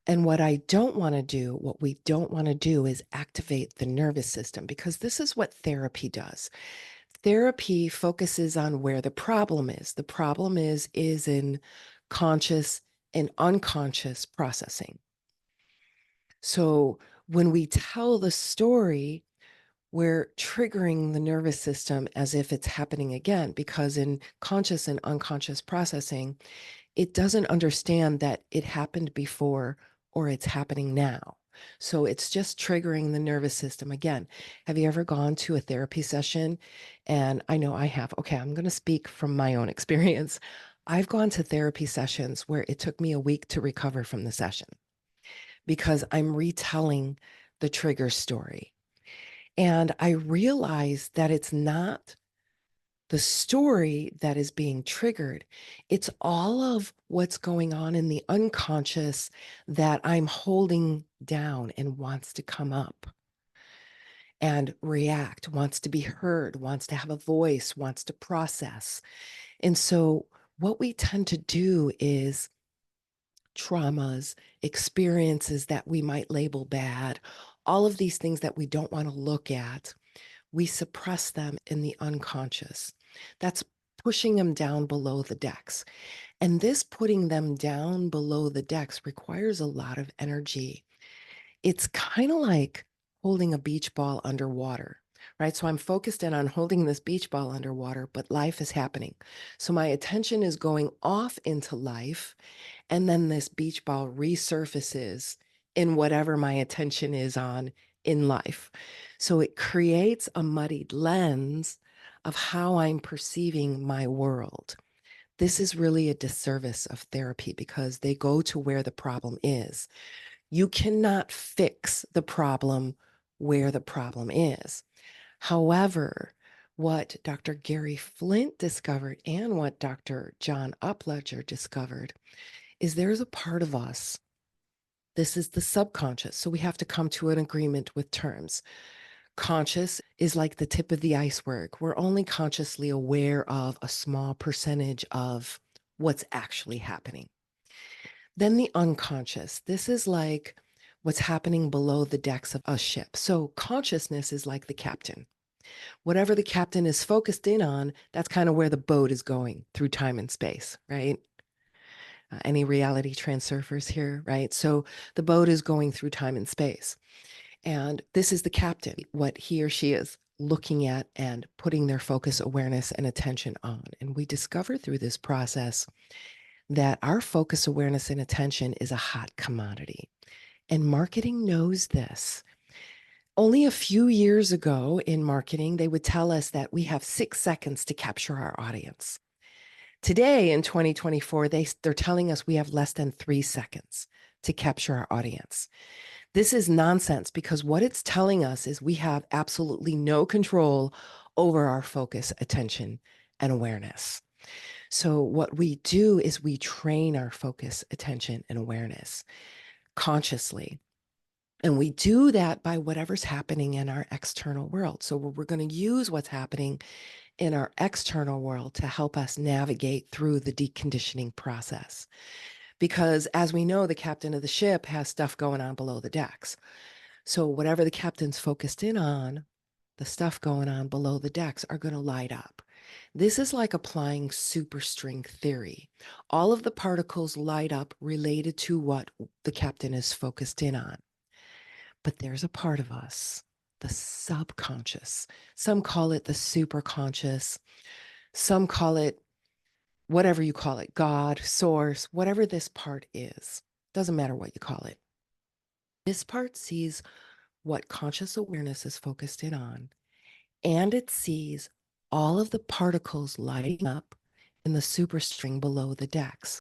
And what we don't want to do is activate the nervous system, because this is what therapy does. Therapy focuses on where the problem is. The problem is in conscious and unconscious processing. So when we tell the story, we're triggering the nervous system as if it's happening again, because in conscious and unconscious processing, it doesn't understand that it happened before or it's happening now. So it's just triggering the nervous system again. Have you ever gone to a therapy session? And I know I have. Okay, I'm going to speak from my own experience. I've gone to therapy sessions where it took me a week to recover from the session because I'm retelling the trigger story. And I realized that it's not the story that is being triggered. It's all of what's going on in the unconscious that I'm holding down and wants to come up and react, wants to be heard, wants to have a voice, wants to process. And so what we tend to do is traumas, experiences that we might label bad, all of these things that we don't want to look at, we suppress them in the unconscious. That's pushing them down below the decks. And this putting them down below the decks requires a lot of energy. It's kind of like holding a beach ball underwater, right? So I'm focused in on holding this beach ball underwater, but life is happening. So my attention is going off into life, and then this beach ball resurfaces in whatever my attention is on in life. So it creates a muddied lens of how I'm perceiving my world. This is really a disservice of therapy because they go to where the problem is. You cannot fix the problem where the problem is. However, what Dr. Gary Flint discovered and what Dr. John Upledger discovered is there's a part of us. This is the subconscious. So we have to come to an agreement with terms. Conscious is like the tip of the iceberg. We're only consciously aware of a small percentage of what's actually happening. Then the unconscious. This is like what's happening below the decks of a ship. So consciousness is like the captain. Whatever the captain is focused in on, that's kind of where the boat is going through time and space, right? Any reality transurfers here, right? So the boat is going through time and space. And this is the captain, what he or she is looking at and putting their focus, awareness, and attention on. And we discover through this process that our focus, awareness, and attention is a hot commodity. And marketing knows this. Only a few years ago in marketing, they would tell us that we have 6 seconds to capture our audience. Today in 2024, they're telling us we have less than 3 seconds to capture our audience. This is nonsense because what it's telling us is we have absolutely no control over our focus, attention, and awareness. So what we do is we train our focus, attention, and awareness consciously. And we do that by whatever's happening in our external world. So we're going to use what's happening in our external world to help us navigate through the deconditioning process. Because as we know, the captain of the ship has stuff going on below the decks. So whatever the captain's focused in on, the stuff going on below the decks are going to light up. This is like applying superstring theory. All of the particles light up related to what the captain is focused in on. But there's a part of us, the subconscious. Some call it the superconscious. Some call it whatever you call it, God, source, whatever this part is. Doesn't matter what you call it. This part sees what conscious awareness is focused in on, and it sees all of the particles lighting up in the superstring below the decks.